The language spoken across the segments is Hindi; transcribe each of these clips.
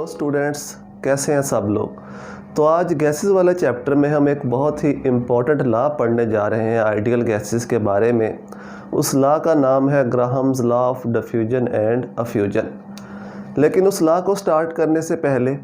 हेलो स्टूडेंट्स, कैसे हैं सब लोग। तो आज गैसेस वाले चैप्टर में हम एक बहुत ही इम्पॉर्टेंट लॉ पढ़ने जा रहे हैं आइडियल गैसेस के बारे में। उस लॉ का नाम है Graham's law of diffusion and effusion. लेकिन उस लॉ को स्टार्ट करने से पहले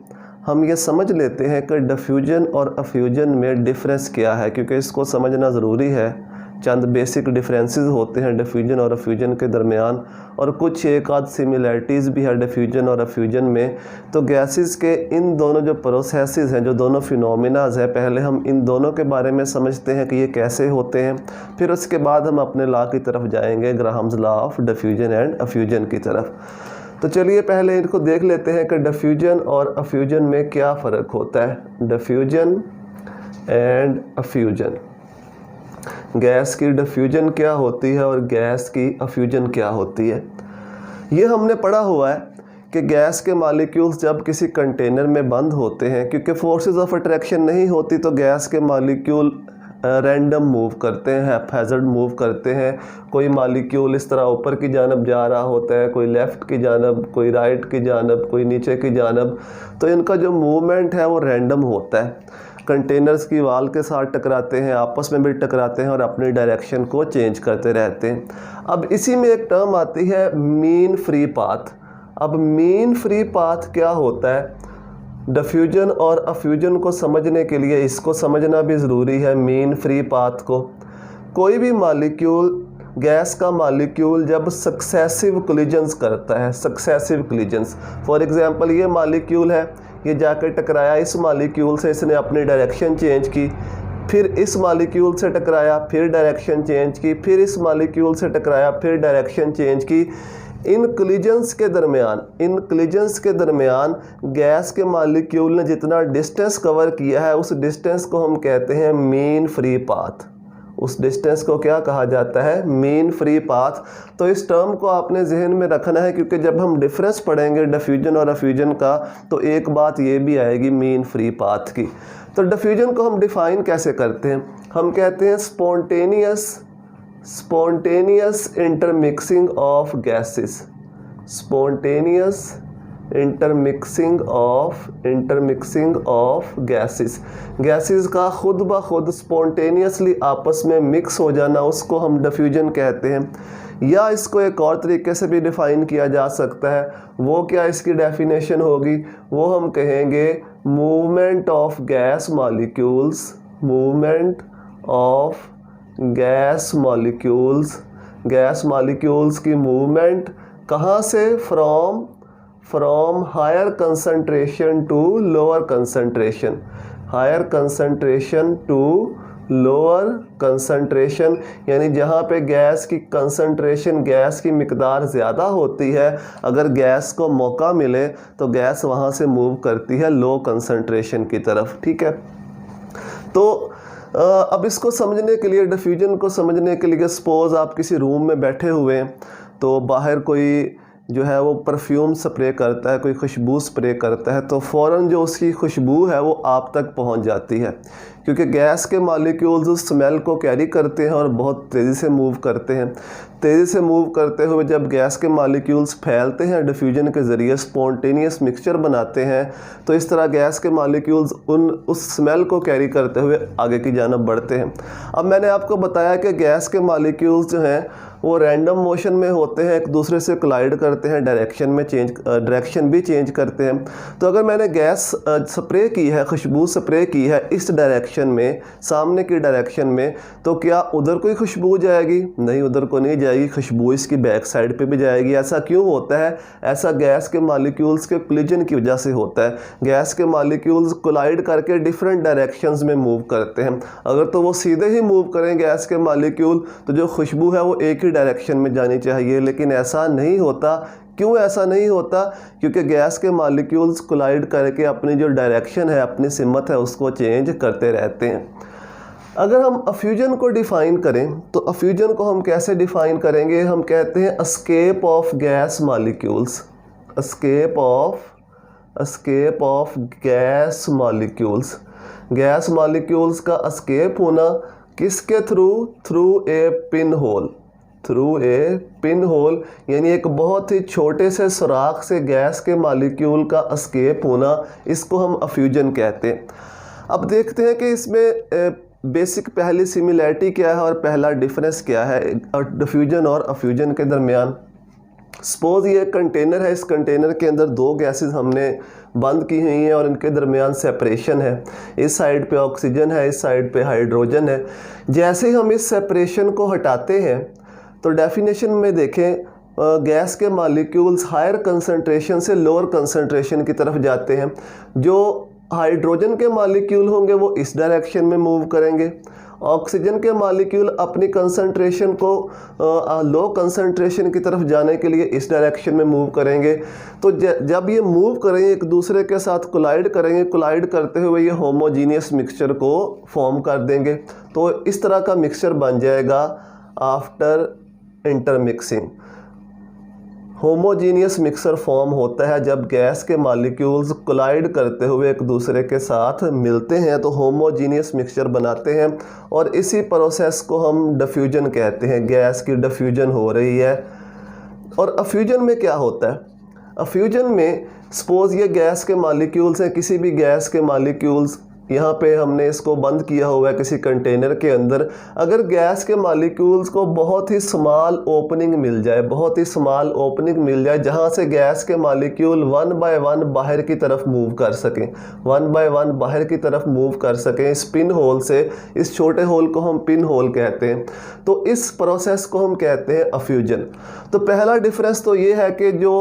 हम ये समझ लेते हैं कि डिफ्यूजन और अफ्यूजन में डिफरेंस क्या है, क्योंकि इसको समझना ज़रूरी है। चंद बेसिक डिफरेंसेस होते हैं डिफ्यूजन और अफ्यूजन के दरमियान, और कुछ एक आध सिमिलैरिटीज़ भी है डिफ्यूजन और अफ्यूजन में। तो गैसेस के इन दोनों जो प्रोसेसेस हैं, जो दोनों फिनोमिनाज है, पहले हम इन दोनों के बारे में समझते हैं कि ये कैसे होते हैं। फिर उसके बाद हम अपने लॉ की तरफ जाएंगे, Graham's law of diffusion and effusion की तरफ। तो चलिए पहले इनको देख लेते हैं कि डिफ्यूजन और अफ्यूजन में क्या फ़र्क होता है। डिफ्यूजन एंड अफ्यूजन, गैस की डिफ्यूजन क्या होती है और गैस की अफ्यूजन क्या होती है। ये हमने पढ़ा हुआ है कि गैस के मॉलिक्यूल्स जब किसी कंटेनर में बंद होते हैं, क्योंकि फोर्सेस ऑफ अट्रैक्शन नहीं होती, तो गैस के मॉलिक्यूल रैंडम मूव करते हैं, हैप्पैज़र्ड मूव करते हैं। कोई मॉलिक्यूल इस तरह ऊपर की जानब जा रहा होता है, कोई लेफ़्ट की जानब, कोई राइट की जानब, कोई नीचे की जानब। तो इनका जो मूवमेंट है वो रैंडम होता है। कंटेनर्स की वाल के साथ टकराते हैं, आपस में भी टकराते हैं और अपनी डायरेक्शन को चेंज करते रहते हैं। अब इसी में एक टर्म आती है मीन फ्री पाथ। अब मीन फ्री पाथ क्या होता है, डिफ्यूजन और अफ्यूजन को समझने के लिए इसको समझना भी ज़रूरी है। मीन फ्री पाथ को, कोई भी मॉलिक्यूल, गैस का मॉलिक्यूल जब सक्सेसिव कोलिजन्स करता है, सक्सेसिव कोलिजन्स, फॉर एग्जांपल ये मॉलिक्यूल है, ये जाकर टकराया इस मॉलिक्यूल से, इसने अपनी डायरेक्शन चेंज की, फिर इस मॉलिक्यूल से टकराया, फिर डायरेक्शन चेंज की, फिर इस मॉलिक्यूल से टकराया, फिर डायरेक्शन चेंज की। इन कोलिजन्स के दरमियान गैस के मॉलिक्यूल ने जितना डिस्टेंस कवर किया है, उस डिस्टेंस को हम कहते हैं मीन फ्री पाथ। उस डिस्टेंस को क्या कहा जाता है, मीन फ्री पाथ। तो इस टर्म को आपने जहन में रखना है, क्योंकि जब हम डिफरेंस पढ़ेंगे डिफ्यूजन और अफ्यूजन का, तो एक बात ये भी आएगी मीन फ्री पाथ की। तो डिफ्यूजन को हम डिफ़ाइन कैसे करते हैं, हम कहते हैं spontaneous intermixing of gases. Spontaneous intermixing of gases का खुद ब खुद स्पॉन्टेनियसली आपस में मिक्स हो जाना, उसको हम डिफ्यूजन कहते हैं। या इसको एक और तरीके से भी डिफ़ाइन किया जा सकता है। वो क्या इसकी डेफिनेशन होगी, वो हम कहेंगे movement of gas molecules, movement of gas molecules की मूवमेंट कहाँ से, from higher concentration to lower concentration, higher concentration to lower concentration. यानी जहाँ पे गैस की कंसंट्रेशन, गैस की मिकदार ज़्यादा होती है, अगर गैस को मौका मिले तो गैस वहाँ से मूव करती है लो कंसंट्रेशन की तरफ। ठीक है, तो अब इसको समझने के लिए, डिफ्यूजन को समझने के लिए, सपोज़ आप किसी रूम में बैठे हुए हैं, तो बाहर कोई जो है वो परफ्यूम स्प्रे करता है, कोई खुशबू स्प्रे करता है, तो फ़ौरन जो उसकी खुशबू है वो आप तक पहुंच जाती है, क्योंकि गैस के मॉलिक्यूल्स उस स्मेल को कैरी करते हैं और बहुत तेज़ी से मूव करते हैं। तेज़ी से मूव करते हुए जब गैस के मॉलिक्यूल्स फैलते हैं डिफ्यूजन के ज़रिए, स्पॉन्टेनियस मिक्सचर बनाते हैं, तो इस तरह गैस के मॉलिक्यूल्स उस स्मेल को कैरी करते हुए आगे की जानब बढ़ते हैं। अब मैंने आपको बताया कि गैस के मॉलिक्यूल्स जो हैं वो रैंडम मोशन में होते हैं, एक दूसरे से कोलाइड करते हैं, डायरेक्शन भी चेंज करते हैं। तो अगर मैंने गैस स्प्रे की है, खुशबू स्प्रे की है इस डायरेक्शन में, सामने की डायरेक्शन में, तो क्या उधर कोई खुशबू जाएगी? नहीं, उधर को नहीं जाएगी, खुशबू इसकी बैक साइड पे भी जाएगी। ऐसा क्यों होता है? ऐसा गैस के मॉलिक्यूल्स के कोलिजन की वजह से होता है। गैस के मॉलिक्यूल्स कोलाइड करके डिफरेंट डायरेक्शंस में मूव करते हैं। अगर तो वो सीधे ही मूव करें गैस के मॉलिक्यूल, तो जो खुशबू है वो एक ही डायरेक्शन में जानी चाहिए, लेकिन ऐसा नहीं होता। क्यों ऐसा नहीं होता? क्योंकि गैस के मॉलिक्यूल्स कोलाइड करके अपनी जो डायरेक्शन है, अपनी सिमत है, उसको चेंज करते रहते हैं। अगर हम अफ्यूजन को डिफ़ाइन करें, तो अफ्यूजन को हम कैसे डिफ़ाइन करेंगे? हम कहते हैं escape of gas molecules, escape of gas molecules. Gas molecules का एस्केप होना किसके through? Through a pin hole, through a pin hole, यानी एक बहुत ही छोटे से सुराख से गैस के मॉलिक्यूल का एस्केप होना, इसको हम अफ्यूजन कहते हैं। अब देखते हैं कि इसमें बेसिक पहली सिमिलैरिटी क्या है और पहला डिफरेंस क्या है डिफ्यूजन और अफ्यूजन के दरमियान। सपोज ये कंटेनर है, इस कंटेनर के अंदर दो गैसेस हमने बंद की हुई हैं और इनके दरमियान सेपरेशन है। इस साइड पे ऑक्सीजन है, इस साइड पे हाइड्रोजन है। जैसे ही हम इस सेपरेशन को हटाते हैं तो डेफिनेशन में देखें गैस के मॉलिक्यूल्स हायर कंसंट्रेशन से लोअर कंसंट्रेशन की तरफ जाते हैं। जो हाइड्रोजन के मॉलिक्यूल होंगे वो इस डायरेक्शन में मूव करेंगे, ऑक्सीजन के मॉलिक्यूल अपनी कंसंट्रेशन को लो कंसंट्रेशन की तरफ जाने के लिए इस डायरेक्शन में मूव करेंगे। तो जब ये मूव करेंगे एक दूसरे के साथ कोलाइड करेंगे, कोलाइड करते हुए ये होमोजीनियस मिक्सचर को फॉर्म कर देंगे। तो इस तरह का मिक्सचर बन जाएगा after intermixing. Homogeneous mixer form होता है जब गैस के मॉलिक्यूल्स कोलाइड करते हुए एक दूसरे के साथ मिलते हैं तो होमोजीनियस मिक्सचर बनाते हैं, और इसी प्रोसेस को हम डिफ्यूजन कहते हैं। गैस की डिफ्यूजन हो रही है। और अफ्यूजन में क्या होता है? अफ्यूजन में सपोज ये गैस के मॉलिक्यूल्स हैं, किसी भी गैस के मॉलिक्यूल्स, यहाँ पे हमने इसको बंद किया हुआ है किसी कंटेनर के अंदर। अगर गैस के मॉलिक्यूल्स को बहुत ही स्मॉल ओपनिंग मिल जाए, बहुत ही स्मॉल ओपनिंग मिल जाए जहाँ से गैस के मॉलिक्यूल वन बाय वन बाहर की तरफ मूव कर सकें, वन बाय वन बाहर की तरफ मूव कर सकें इस पिन होल से, इस छोटे होल को हम पिन होल कहते हैं। तो इस प्रोसेस को हम कहते हैं अफ्यूजन। तो पहला डिफरेंस तो ये है कि जो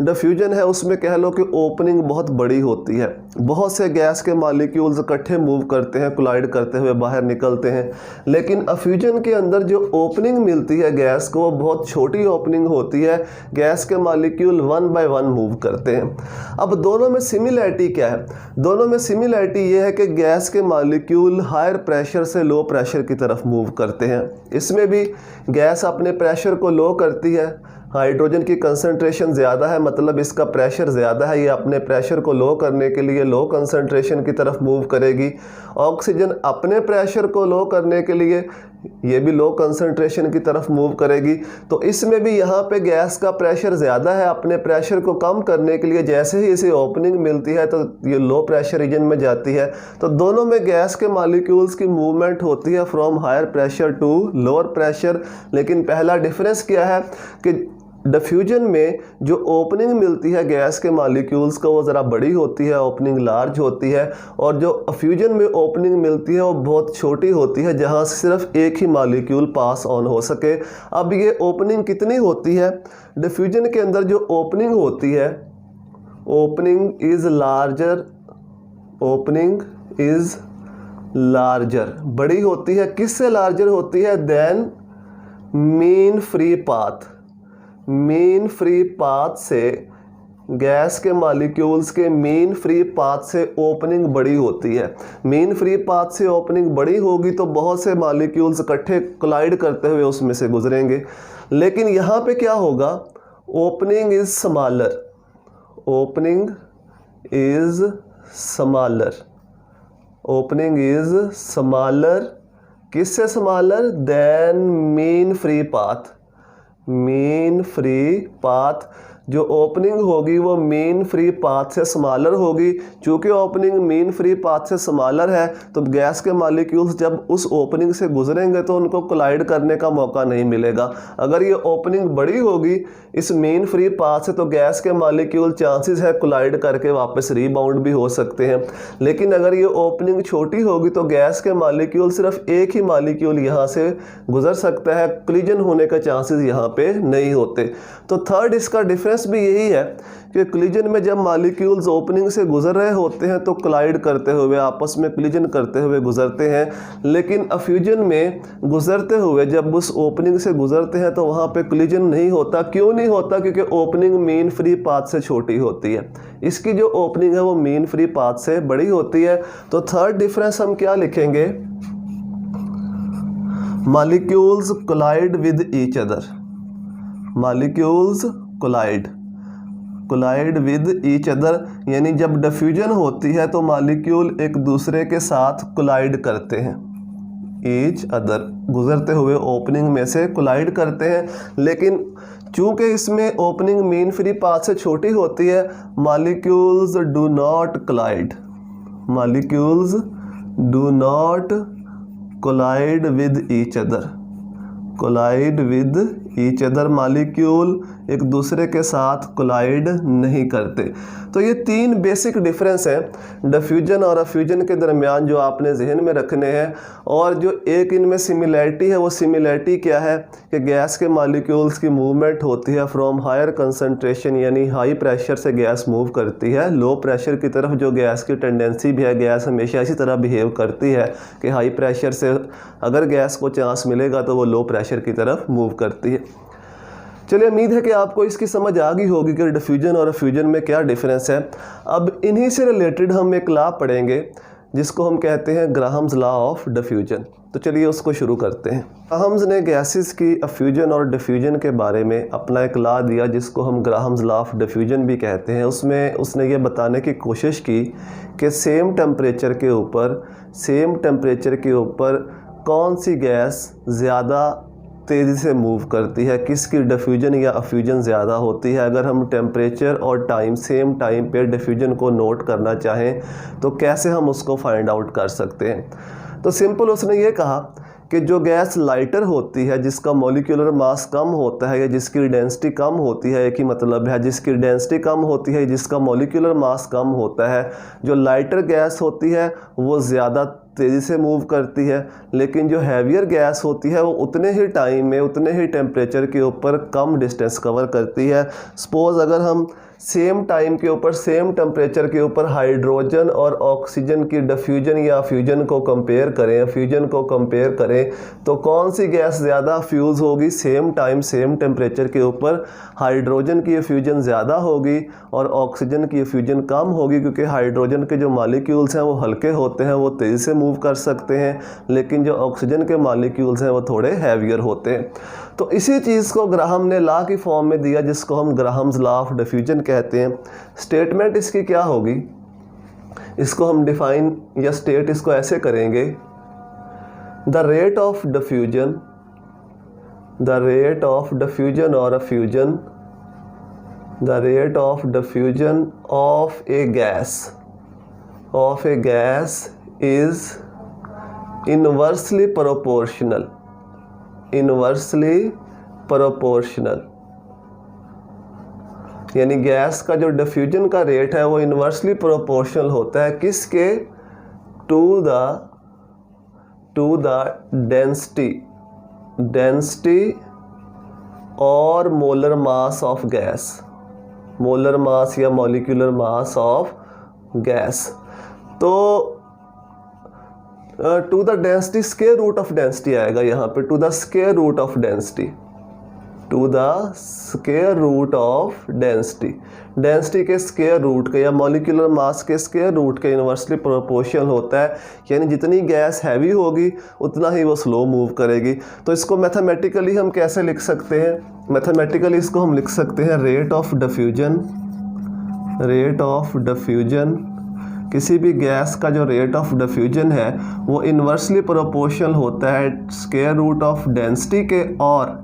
डिफ्यूजन है उसमें कह लो कि ओपनिंग बहुत बड़ी होती है, बहुत से गैस के मॉलिक्यूल्स इकट्ठे मूव करते हैं, कोलाइड करते हुए बाहर निकलते हैं। लेकिन अफ्यूजन के अंदर जो ओपनिंग मिलती है गैस को वो बहुत छोटी ओपनिंग होती है, गैस के molecule one by one move करते हैं। अब दोनों में सिमिलैरिटी क्या है? दोनों में सिमिलैरिटी ये है कि गैस के मॉलिक्यूल हायर प्रेशर से लो प्रेशर की तरफ मूव करते हैं। इसमें भी गैस अपने प्रेशर को लो करती है, हाइड्रोजन की कंसंट्रेशन ज़्यादा है मतलब इसका प्रेशर ज़्यादा है, ये अपने प्रेशर को लो करने के लिए लो कंसंट्रेशन की तरफ मूव करेगी। ऑक्सीजन अपने प्रेशर को लो करने के लिए ये भी लो कंसंट्रेशन की तरफ मूव करेगी। तो इसमें भी यहाँ पे गैस का प्रेशर ज़्यादा है, अपने प्रेशर को कम करने के लिए जैसे ही इसे ओपनिंग मिलती है तो ये लो प्रेशर रीजन में जाती है। तो दोनों में गैस के मॉलिक्यूल्स की मूवमेंट होती है from higher pressure to lower pressure. लेकिन पहला डिफरेंस क्या है कि डिफ्यूजन में जो ओपनिंग मिलती है गैस के मॉलिक्यूल्स को वो ज़रा बड़ी होती है, ओपनिंग लार्ज होती है, और जो अफ्यूजन में ओपनिंग मिलती है वो बहुत छोटी होती है जहाँ से सिर्फ एक ही मॉलिक्यूल पास ऑन हो सके। अब ये ओपनिंग कितनी होती है? डिफ्यूजन के अंदर जो ओपनिंग होती है, opening is larger, opening is larger, बड़ी होती है। किससे लार्जर होती है? Than mean free path. Mean free path से गैस के मॉलिक्यूल्स के मीन फ्री पाथ से ओपनिंग बड़ी होती है। मीन फ्री पाथ से ओपनिंग बड़ी होगी तो बहुत से मॉलिक्यूल्स इकट्ठे कोलाइड करते हुए उसमें से गुजरेंगे। लेकिन यहाँ पे क्या होगा? Opening is smaller, opening is smaller, opening is smaller. किससे smaller? Then mean free path. Mean free path जो ओपनिंग होगी वो मीन फ्री पाथ से स्मॉलर होगी। चूँकि ओपनिंग मीन फ्री पाथ से स्मॉलर है तो गैस के मॉलिक्यूल्स जब उस ओपनिंग से गुजरेंगे तो उनको कोलाइड करने का मौका नहीं मिलेगा। अगर ये ओपनिंग बड़ी होगी इस मीन फ्री पाथ से तो गैस के मॉलिक्यूल चांसेस है कोलाइड करके वापस रीबाउंड भी हो सकते हैं। लेकिन अगर ये ओपनिंग छोटी होगी तो गैस के मॉलिक्यूल सिर्फ एक ही मॉलिक्यूल यहाँ से गुजर सकता है, कोलिजन होने का चांसेस यहाँ पे नहीं होते। तो थर्ड इसका डिफरेंस भी यही है कि कोलिजन में जब मॉलिक्यूल्स ओपनिंग से गुजर रहे होते हैं तो कोलाइड करते हुए आपस में कोलिजन करते हुए गुजरते हैं। लेकिन अफ्यूजन में गुजरते हुए जब उस ओपनिंग से गुजरते हैं तो वहाँ पे कोलिजन नहीं होता। क्यों नहीं होता? क्योंकि ओपनिंग मीन फ्री पाथ से छोटी होती है, इसकी जो ओपनिंग है वो मीन फ्री पाथ से बड़ी होती है। तो थर्ड डिफरेंस हम क्या लिखेंगे? Molecules collide with each other, molecules collide with each other, यानी जब डिफ्यूजन होती है तो मॉलिक्यूल एक दूसरे के साथ कोलाइड करते हैं, ईच अदर, गुजरते हुए ओपनिंग में से कोलाइड करते हैं। लेकिन चूँकि इसमें ओपनिंग मीन फ्री पाथ से छोटी होती है, molecules do not collide, molecules do not collide with each other, collide with each other, molecule एक दूसरे के साथ कोलाइड नहीं करते। तो ये तीन बेसिक डिफरेंस हैं डिफ्यूजन और अफ्यूजन के दरमियान जो आपने जहन में रखने हैं। और जो एक इनमें सिमिलैरिटी है, वो सिमिलैरिटी क्या है कि गैस के मॉलिक्यूल्स की मूवमेंट होती है फ्रॉम हायर कंसंट्रेशन, यानी हाई प्रेशर से गैस मूव करती है लो प्रेशर की तरफ। जो गैस की टेंडेंसी भी है, गैस हमेशा इसी तरह बिहेव करती है कि हाई प्रेशर से अगर गैस को चांस मिलेगा तो वो लो प्रेशर की तरफ मूव करती है। चलिए, उम्मीद है कि आपको इसकी समझ आ गई होगी कि डिफ्यूजन और अफ्यूजन में क्या डिफरेंस है। अब इन्हीं से रिलेटेड हम एक लॉ पढ़ेंगे जिसको हम कहते हैं ग्राहम्स लॉ ऑफ डिफ्यूजन। तो चलिए उसको शुरू करते हैं। ग्राहम्स ने गैसेस की अफ्यूजन और डिफ्यूजन के बारे में अपना एक लॉ दिया जिसको हम ग्राहम्स लॉ ऑफ डिफ्यूजन भी कहते हैं। उसमें उसने ये बताने की कोशिश की कि सेम टेम्परेचर के ऊपर कौन सी गैस ज़्यादा तेज़ी से मूव करती है, किसकी डिफ्यूजन या अफ्यूजन ज़्यादा होती है। अगर हम टेम्परेचर और टाइम सेम टाइम पे डिफ्यूजन को नोट करना चाहें तो कैसे हम उसको फाइंड आउट कर सकते हैं। तो सिंपल उसने ये कहा कि जो गैस लाइटर होती है, जिसका मॉलिक्यूलर मास कम होता है या जिसकी डेंसिटी कम होती है, एक ही मतलब है, जिसकी डेंसिटी कम होती है, जिसका मॉलिक्यूलर मास कम होता है, जो लाइटर गैस होती है वो ज़्यादा तेज़ी से मूव करती है। लेकिन जो हैवियर गैस होती है वो उतने ही टाइम में उतने ही टेम्परेचर के ऊपर कम डिस्टेंस कवर करती है। सपोज़ अगर हम सेम टाइम के ऊपर सेम टेम्परेचर के ऊपर हाइड्रोजन और ऑक्सीजन की डिफ्यूजन या फ्यूजन को कंपेयर करें तो कौन सी गैस ज़्यादा फ्यूज़ होगी सेम टाइम सेम टेम्परेचर के ऊपर? हाइड्रोजन की फ्यूजन ज़्यादा होगी और ऑक्सीजन की फ्यूजन कम होगी, क्योंकि हाइड्रोजन के जो मॉलिक्यूल्स हैं वो हल्के होते हैं, वो तेज़ी से मूव कर सकते हैं, लेकिन जो ऑक्सीजन के मॉलिक्यूल्स हैं वो थोड़े हैवियर होते हैं। तो इसी चीज़ को ग्राहम ने लॉ की फॉर्म में दिया जिसको हम ग्राहम्स लॉ ऑफ डिफ्यूजन कहते हैं। स्टेटमेंट इसकी क्या होगी, इसको हम डिफाइन या स्टेट इसको ऐसे करेंगे, द रेट ऑफ डिफ्यूजन और effusion, the rate of diffusion of a gas is inversely proportional, यानी गैस का जो डिफ्यूजन का रेट है वो इनवर्सली प्रोपोर्शनल होता है किसके? टू द डेंसिटी और molar mass of gas, molar mass या मॉलिक्यूलर मास ऑफ गैस। तो to the density square root of density आएगा यहाँ पे, to the square root of density के स्क्वायर रूट के या मॉलिक्यूलर मास के स्क्वायर रूट के इनवर्सली प्रोपोर्शनल होता है। यानी जितनी गैस हैवी होगी उतना ही वो स्लो मूव करेगी। तो इसको मैथमेटिकली हम कैसे लिख सकते हैं? मैथमेटिकली इसको हम लिख सकते हैं रेट ऑफ डिफ्यूजन, किसी भी गैस का जो रेट ऑफ डिफ्यूजन है वो इन्वर्सली प्रोपोर्शनल होता है स्क्वायर रूट ऑफ डेंसिटी के और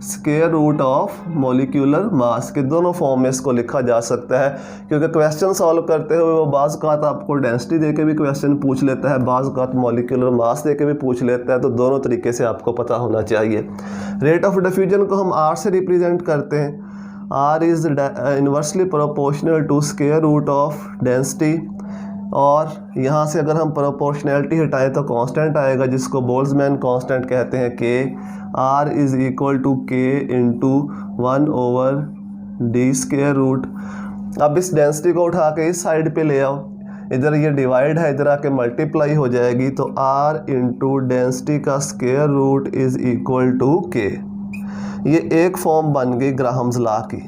square root of molecular mass के। दोनों फॉर्म में इसको लिखा जा सकता है, क्योंकि क्वेश्चन सॉल्व करते हुए वो बाज़ औक़ात आपको डेंसिटी दे के भी क्वेश्चन पूछ लेता है, बाज़ औक़ात मॉलिक्यूलर मास दे के भी पूछ लेता है। तो दोनों तरीके से आपको पता होना चाहिए। रेट ऑफ डिफ्यूजन को हम आर से रिप्रेजेंट करते हैं, R is inversely proportional to square root of density, और यहाँ से अगर हम प्रोपोर्शनैलिटी हटाएं तो कांस्टेंट आएगा जिसको बोल्ट्जमैन कांस्टेंट कहते हैं, के। आर इज़ इक्वल टू के इंटू 1/d स्क्वायर रूट। अब इस डेंसिटी को उठा के इस साइड पे ले आओ, इधर ये डिवाइड है, इधर आके मल्टीप्लाई हो जाएगी, तो आर इंटू डेंसिटी का square root is equal to K. ये एक फॉर्म बन गई ग्राहम्स लॉ की।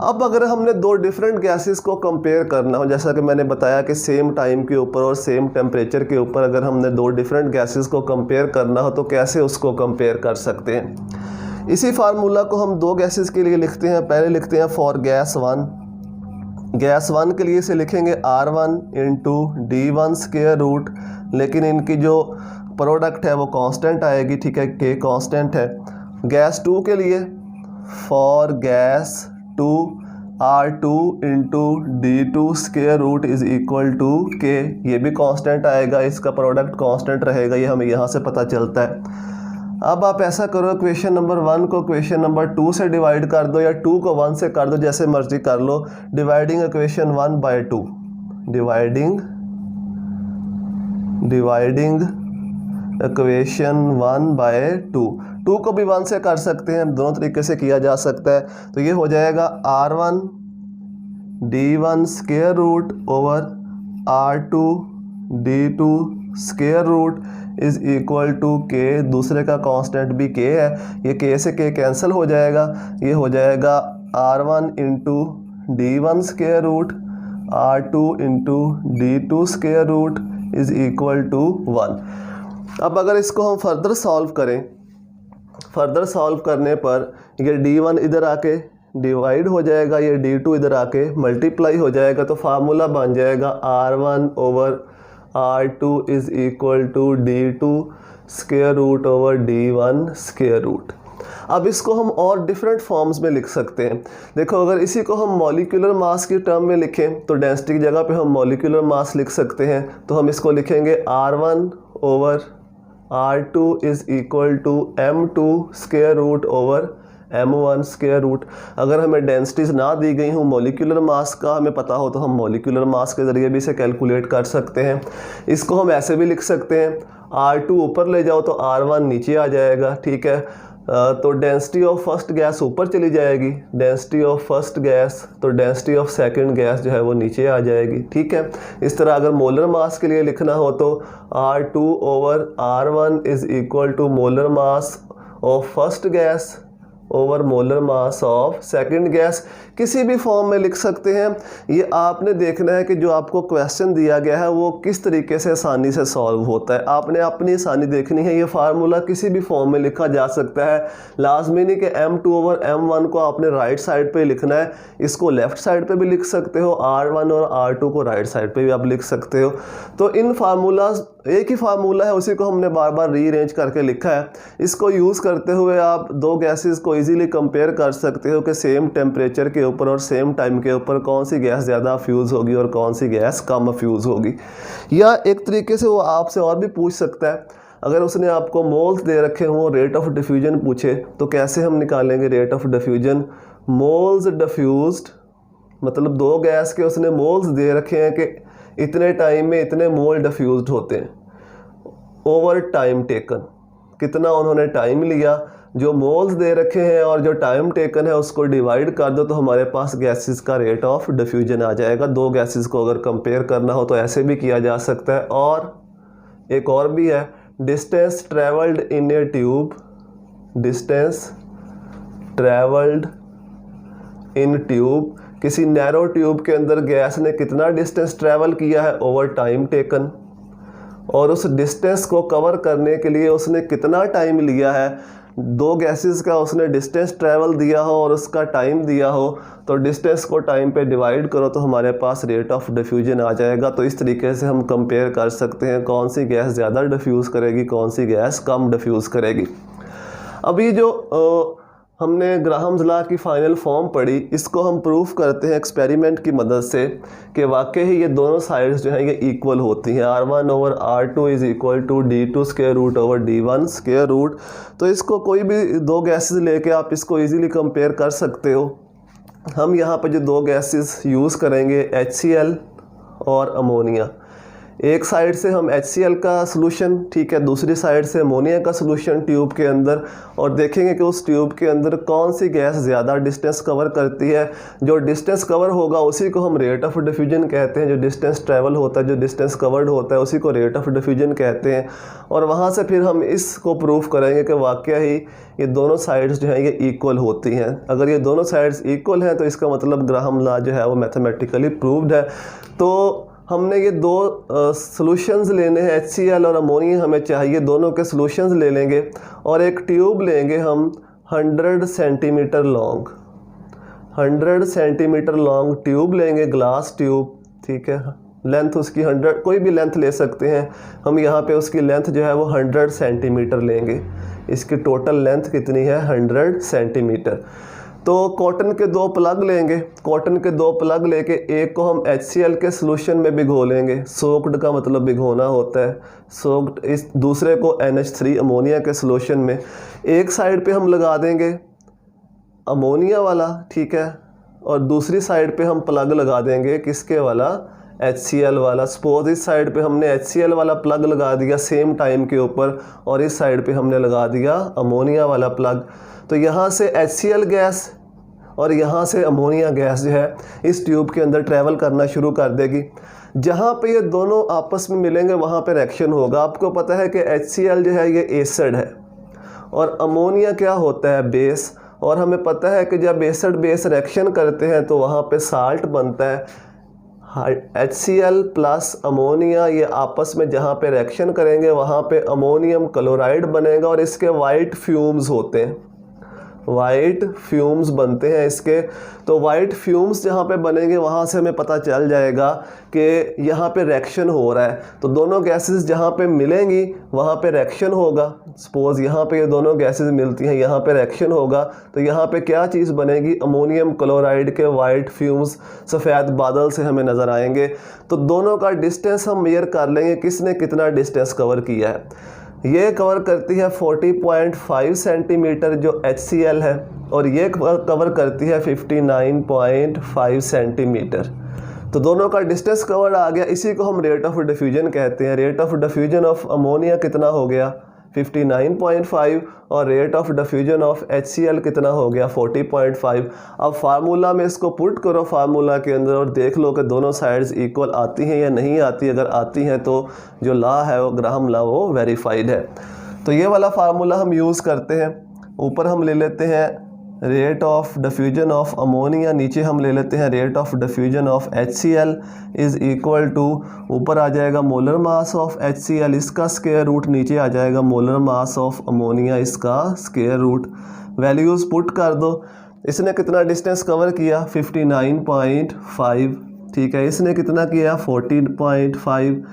अब अगर हमने दो डिफरेंट गैसेस को कंपेयर करना हो, जैसा कि मैंने बताया कि सेम टाइम के ऊपर और सेम टेम्परेचर के ऊपर अगर हमने दो डिफरेंट गैसेस को कंपेयर करना हो तो कैसे उसको कंपेयर कर सकते हैं? इसी फार्मूला को हम दो गैसेस के लिए लिखते हैं। पहले लिखते हैं फॉर गैस वन के लिए इसे लिखेंगे R1 into D1 square root, लेकिन इनकी जो प्रोडक्ट है वो कांस्टेंट आएगी, ठीक है, के कांस्टेंट है। गैस 2 के लिए for gas 2 R2 into D2 square root is equal to K, ये भी कांस्टेंट आएगा, इसका प्रोडक्ट कांस्टेंट रहेगा, ये हमें यहाँ से पता चलता है। अब आप ऐसा करो, क्वेश्चन नंबर 1 को क्वेश्चन नंबर 2 से डिवाइड कर दो या 2 को 1 से कर दो, जैसे मर्जी कर लो। Dividing equation 1 by 2, dividing equation 1 by 2 को भी 1 से कर सकते हैं, दोनों तरीके से किया जा सकता है। तो ये हो जाएगा R1 D1 square root over R2 D2 square root is equal to K, दूसरे का कांस्टेंट भी के है, ये के से के कैंसिल हो जाएगा, ये हो जाएगा R1 into D1 square root R2 into D2 square root is equal to 1। अब अगर इसको हम फर्दर सॉल्व करें, फर्दर सॉल्व करने पर ये D1 इधर आके डिवाइड हो जाएगा, ये D2 इधर आके मल्टीप्लाई हो जाएगा, तो फार्मूला बन जाएगा R1 over R2 is equal to D2 square root over D1 square root. अब इसको हम और डिफरेंट फॉर्म्स में लिख सकते हैं। देखो, अगर इसी को हम मॉलिक्यूलर मास की टर्म में लिखें तो डेंसिटी की जगह पे हम मॉलिक्यूलर मास लिख सकते हैं। तो हम इसको लिखेंगे R1 over R2 is equal to M2 square root over M1 square root. अगर हमें डेंसिटीज़ ना दी गई हों, मॉलिक्यूलर मास का हमें पता हो, तो हम मॉलिक्यूलर मास के ज़रिए भी इसे कैलकुलेट कर सकते हैं। इसको हम ऐसे भी लिख सकते हैं, R2 ऊपर ले जाओ तो R1 नीचे आ जाएगा, ठीक है। तो डेंसिटी ऑफ फर्स्ट गैस ऊपर चली जाएगी, डेंसिटी ऑफ फर्स्ट गैस, तो डेंसिटी ऑफ सेकंड गैस जो है वो नीचे आ जाएगी, ठीक है। इस तरह अगर मोलर मास के लिए लिखना हो तो R2 over R1 is equal to molar mass of first gas over molar mass of second gas. किसी भी फॉर्म में लिख सकते हैं। ये आपने देखना है कि जो आपको क्वेश्चन दिया गया है वो किस तरीके से आसानी से सॉल्व होता है, आपने अपनी आसानी देखनी है। ये फार्मूला किसी भी फॉर्म में लिखा जा सकता है, लाजमी नहीं कि M2 ओवर M1 को आपने राइट साइड पे लिखना है, इसको लेफ़्ट साइड पे भी लिख सकते हो, R1 और R2 को राइट साइड पे भी आप लिख सकते हो। तो इन फार्मूलाज, एक ही फार्मूला है, उसी को हमने बार बार रीअरेंज करके लिखा है। इसको यूज़ करते हुए आप दो गैसेस को इजीली कंपेयर कर सकते हो कि सेम टेम्परेचर के ऊपर और सेम टाइम के ऊपर कौन सी गैस ज़्यादा फ्यूज़ होगी और कौन सी गैस कम फ्यूज़ होगी। या एक तरीके से वो आपसे और भी पूछ सकता है, अगर उसने आपको मोल्स दे रखे हों, रेट ऑफ डिफ्यूजन पूछे, तो कैसे हम निकालेंगे rate of diffusion. Moles diffused मतलब दो गैस के उसने मोल्स दे रखे हैं कि इतने टाइम में इतने मोल डिफ्यूज्ड होते हैं। ओवर टाइम टेकन, कितना उन्होंने टाइम लिया, जो मोल्स दे रखे हैं और जो टाइम टेकन है उसको डिवाइड कर दो तो हमारे पास गैसेस का रेट ऑफ डिफ्यूजन आ जाएगा। दो गैसेस को अगर कंपेयर करना हो तो ऐसे भी किया जा सकता है। और एक और भी है, distance travelled in A tube, distance travelled in tube, किसी नैरो ट्यूब के अंदर गैस ने कितना डिस्टेंस ट्रैवल किया है ओवर टाइम टेकन, और उस डिस्टेंस को कवर करने के लिए उसने कितना टाइम लिया है। दो गैसेस का उसने डिस्टेंस ट्रैवल दिया हो और उसका टाइम दिया हो, तो डिस्टेंस को टाइम पे डिवाइड करो तो हमारे पास रेट ऑफ डिफ्यूजन आ जाएगा। तो इस तरीके से हम कंपेयर कर सकते हैं कौन सी गैस ज़्यादा डिफ्यूज़ करेगी, कौन सी गैस कम डिफ्यूज़ करेगी। अभी जो हमने ग्राहम्स लॉ की फ़ाइनल फॉर्म पढ़ी, इसको हम प्रूफ करते हैं एक्सपेरिमेंट की मदद से कि वाकई ही ये दोनों साइड्स जो हैं ये इक्वल होती हैं। R1 over R2 is equal to D2 square root over D1 square root. तो इसको कोई भी दो गैसेस लेके आप इसको इजीली कंपेयर कर सकते हो। हम यहाँ पे जो दो गैसेस यूज़ करेंगे HCl और अमोनिया। एक साइड से हम HCl का सलूशन, ठीक है, दूसरी साइड से अमोनिया का सलूशन ट्यूब के अंदर, और देखेंगे कि उस ट्यूब के अंदर कौन सी गैस ज़्यादा डिस्टेंस कवर करती है। जो डिस्टेंस कवर होगा उसी को हम रेट ऑफ डिफ्यूजन कहते हैं, जो डिस्टेंस ट्रैवल होता है, जो डिस्टेंस कवर्ड होता है उसी को रेट ऑफ डिफ्यूजन कहते हैं। और वहाँ से फिर हम इसको प्रूफ करेंगे कि वाकई ही ये दोनों साइड्स जो हैं ये इक्वल होती हैं। अगर ये दोनों साइड्स इक्वल हैं तो इसका मतलब ग्राहम लॉ जो है वो मैथमेटिकली प्रूव्ड है। तो हमने ये दो सॉल्यूशंस लेने हैं, HCl और अमोनिया हमें चाहिए, दोनों के सॉल्यूशंस ले लेंगे और एक ट्यूब लेंगे हम 100 centimetre long, 100 centimetre long tube लेंगे, ग्लास ट्यूब, ठीक है, लेंथ उसकी 100, कोई भी लेंथ ले सकते हैं हम। यहाँ पे उसकी लेंथ जो है वो 100 सेंटीमीटर लेंगे। इसकी टोटल लेंथ कितनी है? 100 सेंटीमीटर। तो कॉटन के 2 प्लग लेंगे। कॉटन के 2 प्लग लेके एक को हम HCl के सॉल्यूशन में भिगो लेंगे। सोक्ड का मतलब भिगोना होता है, सोक्ड। इस दूसरे को NH3 अमोनिया के सॉल्यूशन में। एक साइड पे हम लगा देंगे अमोनिया वाला, ठीक है, और दूसरी साइड पे हम प्लग लगा देंगे किसके वाला? HCl वाला। सपोज इस साइड पे हमने HCl वाला प्लग लगा दिया सेम टाइम के ऊपर, और इस साइड पे हमने लगा दिया अमोनिया वाला प्लग। तो यहाँ से HCl गैस और यहाँ से अमोनिया गैस जो है इस ट्यूब के अंदर ट्रैवल करना शुरू कर देगी। जहाँ पे ये दोनों आपस में मिलेंगे वहाँ पे रिएक्शन होगा। आपको पता है कि HCl जो है ये एसिड है और अमोनिया क्या होता है? बेस। और हमें पता है कि जब एसिड बेस रिएक्शन करते हैं तो वहाँ पे साल्ट बनता है। HCl प्लस अमोनिया ये आपस में जहाँ पे रिएक्शन करेंगे वहाँ पे अमोनियम क्लोराइड बनेगा और इसके वाइट फ्यूम्स होते हैं, वाइट फ्यूम्स बनते हैं इसके। तो वाइट फ्यूम्स जहाँ पे बनेंगे वहाँ से हमें पता चल जाएगा कि यहाँ पे रिएक्शन हो रहा है। तो दोनों गैसेस जहाँ पे मिलेंगी वहाँ पे रिएक्शन होगा। सपोज यहाँ पे ये दोनों गैसेस मिलती हैं, यहाँ पे रिएक्शन होगा। तो यहाँ पे क्या चीज़ बनेगी? अमोनियम क्लोराइड के वाइट फ्यूम्स सफ़ेद बादल से हमें नज़र आएंगे। तो दोनों का डिस्टेंस हम मेजर कर लेंगे, किसने कितना डिस्टेंस कवर किया है। ये कवर करती है 40.5 सेंटीमीटर जो HCl है, और ये कवर करती है 59.5 सेंटीमीटर। तो दोनों का डिस्टेंस कवर आ गया। इसी को हम रेट ऑफ डिफ्यूजन कहते हैं। Rate of diffusion of ammonia कितना हो गया? 59.5, और rate of diffusion of HCl कितना हो गया? 40.5। अब फार्मूला में इसको पुट करो फार्मूला के अंदर और देख लो कि दोनों साइड्स इक्वल आती हैं या नहीं आती। अगर आती हैं तो जो लॉ है वो ग्राहम लॉ वो वेरीफाइड है। तो ये वाला फार्मूला हम यूज़ करते हैं। ऊपर हम ले लेते हैं rate of diffusion of ammonia, नीचे हम ले लेते हैं rate of diffusion of HCl is equal to, ऊपर आ जाएगा मोलर मास ऑफ HCl इसका स्क्वायर रूट, नीचे आ जाएगा मोलर मास ऑफ अमोनिया इसका स्क्वायर रूट। वैल्यूज़ पुट कर दो। इसने कितना डिस्टेंस कवर किया? 59.5, ठीक है। इसने कितना किया? 40.5।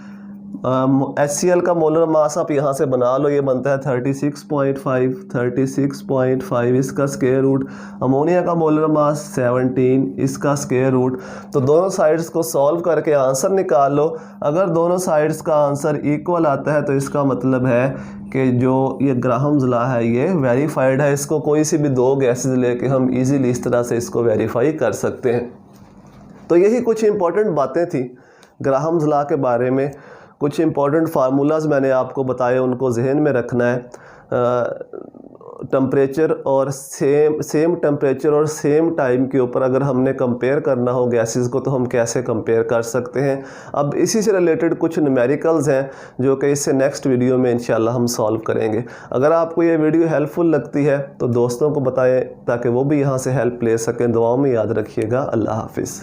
HCl का मोलर मास आप यहाँ से बना लो, ये बनता है 36.5 इसका स्क्वायर रूट। अमोनिया का मोलर मास 17 इसका स्क्वायर रूट। तो दोनों साइड्स को सॉल्व करके आंसर निकाल लो। अगर दोनों साइड्स का आंसर इक्वल आता है तो इसका मतलब है कि जो ये ग्राहम्स लॉ है ये वेरीफाइड है। इसको कोई सी भी 2 गैसेस लेके हम इजीली इस तरह से इसको वेरीफाई कर सकते हैं। तो यही कुछ इंपॉर्टेंट बातें थी ग्राहम्स लॉ के बारे में। कुछ इंपॉर्टेंट फार्मूलाज मैंने आपको बताए, उनको जहन में रखना है। टेम्परेचर और सेम टेम्परेचर और सेम टाइम के ऊपर अगर हमने कंपेयर करना हो गैसेस को तो हम कैसे कंपेयर कर सकते हैं। अब इसी से रिलेटेड कुछ न्यूमेरिकल्स हैं जो कि इससे नेक्स्ट वीडियो में इंशाल्लाह हम सॉल्व करेंगे। अगर आपको ये वीडियो हेल्पफुल लगती है तो दोस्तों को बताएं ताकि वो भी यहाँ से हेल्प ले सकें। दुआओं में याद रखिएगा। अल्लाह हाफिज़।